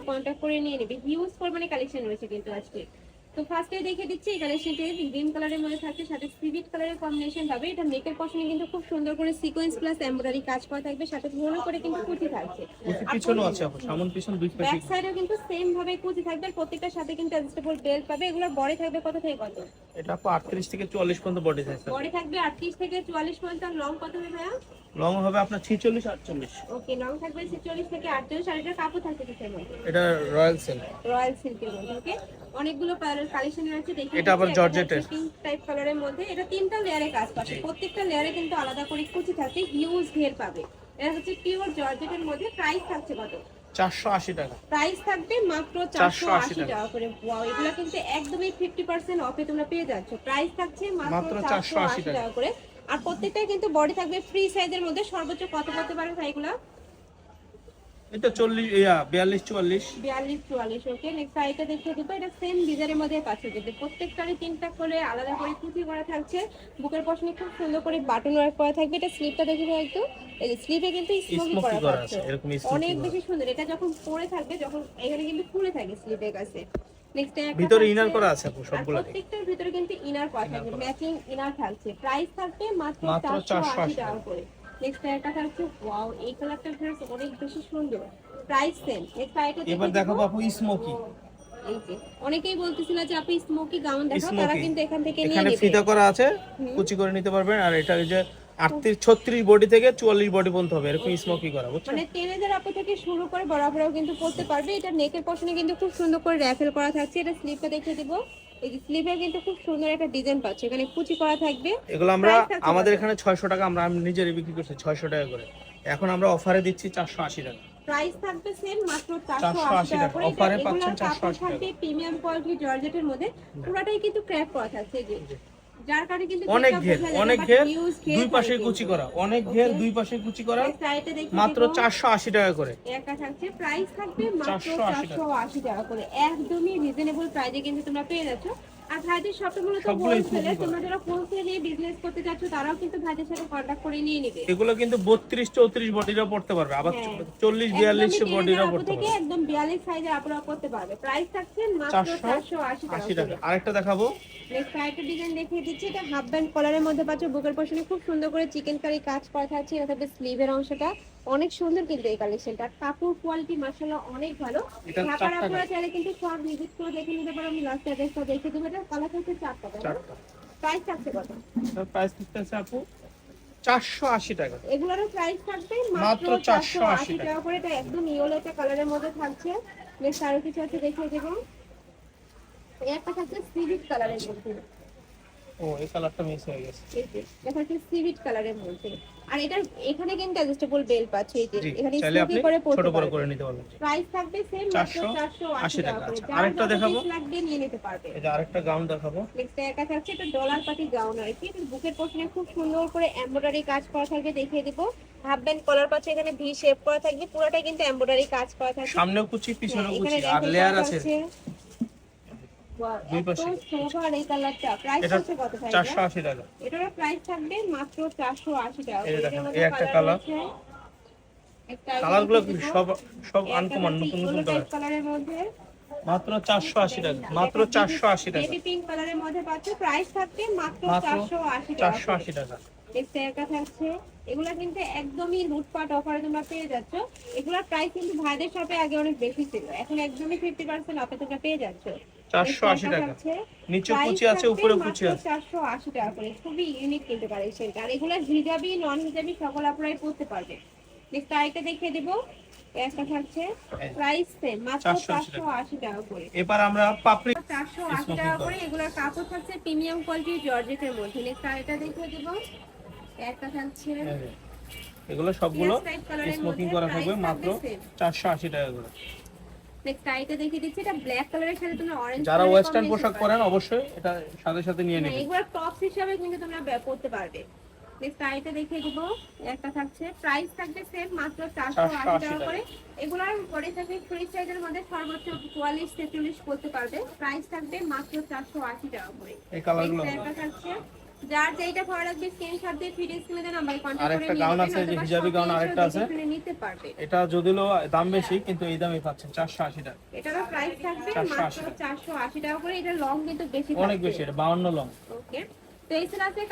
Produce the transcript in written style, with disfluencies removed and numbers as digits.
Contact করে নিয়ে নেবে। হিউজ পরিমাণে কালেকশন রয়েছে কিন্তু আজকে। তো ফার্স্টে দেখে দিচ্ছি এই কালেকশনটি গ্রিন কালারের মধ্যে থাকছে, সাথে সিভিট কালারের কম্বিনেশন হবে। এটা নেকের পশনে কিন্তু খুব সুন্দর করে সিকোয়েন্স প্লাস এমব্রয়ডারি কাজ করা থাকবে, সাথে ঘন করে কিন্তু কুচি থাকছে। কুচি পিছনও আছে আপু, সামন পিছন দুই পাশে। ব্যাক সাইডেও কিন্তু সেম ভাবে কুচি থাকবে, আর প্রত্যেকটার সাথে কিন্তু অ্যাডজাস্টেবল বেল্ট পাবে। এগুলো বডি থাকবে কত থেকে কত? এটা আপু 38 থেকে 44 পর্যন্ত বডি সাইজ আছে। বডি থাকবে 38 থেকে 44 পর্যন্ত। আর লং কত হবে ভাইয়া? লং হবে আপনার 46 48। ওকে, লং থাকবে 46 থেকে 48। আর এটা কাপড় থাকবে কিসের মধ্যে? এটা রয়্যাল সিল্ক। রয়্যাল সিল্কের মধ্যে। ওকে, অনেকগুলো কালেকশন আছে দেখি। এটা আবার জর্জেটের পিঙ্ক টাইপ কালারের মধ্যে। এটা তিনটা লেয়ারে কাজ পাবে, প্রত্যেকটা লেয়ারে কিন্তু আলাদা করে কুচি থাকবে, হিউজ ঘের পাবে। এটা হচ্ছে পিওর জর্জেটের মধ্যে। প্রাইস থাকছে কত? 480 টাকা। প্রাইস থাকবে মাত্র 480 টাকা করে। ওয়াও, এগুলো কিন্তু একদমই 50% অফে তোমরা পেয়ে যাচ্ছ। প্রাইস থাকছে মাত্র 480 টাকা করে। আর প্রত্যেকটাই কিন্তু বডি থাকবে ফ্রি সাইজের মধ্যে। সর্বোচ্চ কত করতে পারে ভাইগুলো? এটা 40 42 44। 42 44। ওকে, নেক্সট আইটা দেখিয়ে দেবো। এটা সেম ডিজাইনের মধ্যে পাচ্ছে, কিন্তু প্রত্যেকটারই তিনটা করে আলাদা করে কুচি করা থাকছে। বুকের পশনে খুব সুন্দর করে বাটন ওয়ার্ক করা থাকবে। এটা স্লিপটা দেখে দাও একটু। এই যে স্লিপে কিন্তু স্মোকি করা আছে, এরকম অনেক বেশি সুন্দর। এটা যখন পরে থাকবে, যখন এখানে কিন্তু খুলে থাকে স্লিপের কাছে। নেক্সট ভিতরে ইনার করা আছে আপু সবগুলো। প্রত্যেকটার ভিতরে কিন্তু ইনার করা থাকবে, ম্যাচিং ইনার থাকছে। প্রাইস থাকবে মাত্র 480 টাকা করে। নেক্সট একটা থাকছে, ওয়াও, এই কালারটার ড্রেস অনেক বেশি সুন্দর। Price same. নেক্সট আইটা এবার দেখাবো আপু স্মোকি। এই যে অনেকেই বলতেছিল যে আপনি স্মোকি গাউন দেখাও, তারা কিন্তু এখান থেকে নিয়ে এখানে নেবে। ফিতা করা আছে, কুচি করে নিতে পারবেন। আর এটা এই যে 38 36 বডি থেকে 44 বডি পর্যন্ত হবে, এরকম স্মোকি করা, বুঝছেন? মানে টিনেজার আপু থেকে শুরু করে বরাবরও কিন্তু পড়তে পারবে। এটা নেকের পশনে কিন্তু খুব সুন্দর করে র‍্যাফেল করা থাকছে। এটা স্লিপটা দেখিয়ে দিব। এই যে স্লিপে কিন্তু খুব সুন্দর একটা ডিজাইন পাচ্ছে, এখানে কুচি করা থাকবে। এগুলো আমরা আমাদের এখানে 600 টাকা, আমরা নিজেরই বিক্রি করছি 600 টাকা করে। এখন আমরা অফারে দিচ্ছি 480 টাকা। প্রাইস থাকবে সেম, মাত্র 480 টাকা করে। অফারে পাচ্ছেন এগুলোর কাপড় 480 থাকবে প্রিমিয়াম কোয়ালিটি জর্জেটের মধ্যে। পুরোটাই কিন্তু ক্র্যাপ করা থাকছে, এই যে যার কারণে কিন্তু অনেক ঘের, অনেক ঘের, দুই পাশে কুচি করা, অনেক ঘের, দুই পাশে কুচি করা, মাত্র 480 টাকা করে। একটা থাকছে, প্রাইস থাকবে মাত্র 480 টাকা করে। একদমই রিজনেবল প্রাইসে কিন্তু তোমরা পেয়ে যাচ্ছ। আর ভাইদের শপে মূলত হোলসেলে, তোমরা যারা হোলসেলে নিয়ে বিজনেস করতে যাচ্ছ, তারাও কিন্তু ভাইদের সাথে কন্টাক্ট করে নিয়ে নেবে। এগুলো কিন্তু 32 34 বডিরাও পড়তে পারবে, আবার 40 42 বডিরাও পড়তে পারবে, একদম 42 সাইজের আপুরা করতে পারবে। প্রাইস থাকছে মাত্র 480 টাকা। আরেকটা দেখাবো। নেক্সট আরেকটা ডিজাইন দেখিয়ে দিচ্ছি। এটা হাফ ব্যান্ড কলারের মধ্যে পাচ্ছ, বুকের পশনে খুব সুন্দর করে চিকেন কারি কাজ করা থাকছে। এটা থাকবে স্লিভের অংশটা, অনেক সুন্দর কিন্তু এই কালেকশনটা। কাপড় কোয়ালিটি মাশাআল্লাহ অনেক ভালো। ঢাকার আপুরা চাইলে কিন্তু সব ভিজিট করে দেখে নিতে পারো। আমি লাস্ট অ্যাড্রেসটা দেখিয়ে দেবো। এটা কালার থাকছে 4টা। প্রাইস থাকছে কত? প্রাইস থাকছে আপু 480 টাকা। এগুলোরও প্রাইস থাকবে মাত্র 480 টাকা করে। এটা একদম ইয়েলো একটা কালারের মধ্যে থাকছে। নেক্সট আরো কিছু আছে দেখিয়ে দেবো। একটা থাকছে সিভিট কালারের মধ্যে। ও, এই কালারটা মিস হয়ে গেছে। এই যে এটা হচ্ছে সিভিট কালারের মধ্যে। আর এটা এখানে কিন্তু অ্যাডজাস্টেবল বেল পাচ্ছে, এই যে এখানে স্মোকি করে ছোট বড় করে নিতে পারবেন। প্রাইস থাকবে সেম, মাত্র 480 টাকা করে। আরেকটা দেখাবো, লাগবে নিয়ে নিতে পারবে। এই যে আরেকটা গাউন দেখাবো। নেক্সট একটা থাকছে, এটা ডলার পাটি গাউন। আর কি বুকের পশনে খুব সুন্দর করে এমব্রয়ডারি কাজ করা থাকবে, দেখিয়ে দিব। হাফ ব্যান্ড কলার পাচ্ছে, এখানে ভি শেপ করা থাকবে, পুরোটাই কিন্তু এমব্রয়ডারি কাজ করা থাকবে। সামনেও কুচি, পিছনেও কুচি, আর লেয়ার আছে। দুই পাশে সোভার এই কালারটা প্রাইস হচ্ছে কত ভাই? 480 টাকা। এটার প্রাইস থাকবে মাত্র 480 টাকা। এই একটা কালার, কালারগুলো সব আনকমন, নতুন নতুন কালারের মধ্যে মাত্র 480 টাকা। মাত্র 480 টাকা। বেবি পিঙ্ক কালারের মধ্যে পাচ্ছ, প্রাইস থাকবে মাত্র 480 টাকা। দেখতে একা থাকছে। এগুলা কিন্তু একদমই লুটপাট অফারে তোমরা পেয়ে যাচ্ছ। এগুলার প্রাইস কিন্তু ভাইদের শপে আগে অনেক বেশি ছিল, এখন একদমই 50% অফে তোমরা পেয়ে যাচ্ছ। 480 টাকা। নিচে কুচি আছে, উপরে কুচি আছে। 480 টাকা করে। খুবই ইউনিক কিন্তু কালেকশনটা। আর এগুলা হিজাবি নন হিজাবি সকল আপনারাই পড়তে পারবে। নেক্সট আরেকটা দেখিয়ে দেব। একটা থাকছে, প্রাইস সেম, মাত্র 480 টাকা করে। এবার আমরা পাপড়ি 480 টাকা করে। এগুলোর কাপড় থাকছে প্রিমিয়াম কোয়ালিটির জর্জেটের মধ্যে। নেক্সট আরেকটা দেখিয়ে দেব। একটা থাকছে, এগুলো সবগুলো স্মোকিং করা থাকবে, মাত্র 480 টাকা করে। নেক্সট আইটা দেখিয়ে দিচ্ছি। এটা ব্ল্যাক কালারের সাথে তোমরা অরেঞ্জ, যারা ওয়েস্টার্ন পোশাক পরেন অবশ্যই এটা সাথে সাথে নিয়ে নেবেন। এগুলো টপস হিসেবে কিন্তু তোমরা পরতে পারবে। নেক্সট আইটা দেখিয়ে দিব। একটা থাকছে, প্রাইস থাকবে সেম, মাত্র 480 টাকা করে। এগুলোর বডি থাকবে ফ্রি সাইজের মধ্যে, সর্বোচ্চ 44 43 করতে পারবে। প্রাইস থাকবে মাত্র 480 টাকা করে। এই কালারগুলো একটা থাকছে, যার যেটা ভালো লাগবে স্ক্রিনশট দিয়ে ভিডিও স্ক্রিনে দেন নাম্বারে কন্টাক্ট করে আরেকটা গাউন আছে, যে হিজাবি গাউন আরেকটা আছে, নিতে পারবে। এটা যদিও দাম বেশি কিন্তু এই দামই পাচ্ছেন 480 টাকা। এটারও প্রাইস থাকবে 480 মাত্র 480 টাকা করে। এটা লং কিন্তু বেশি অনেক বেশি, এটা 52 লং। ওকে, তো এই ছিল আজকে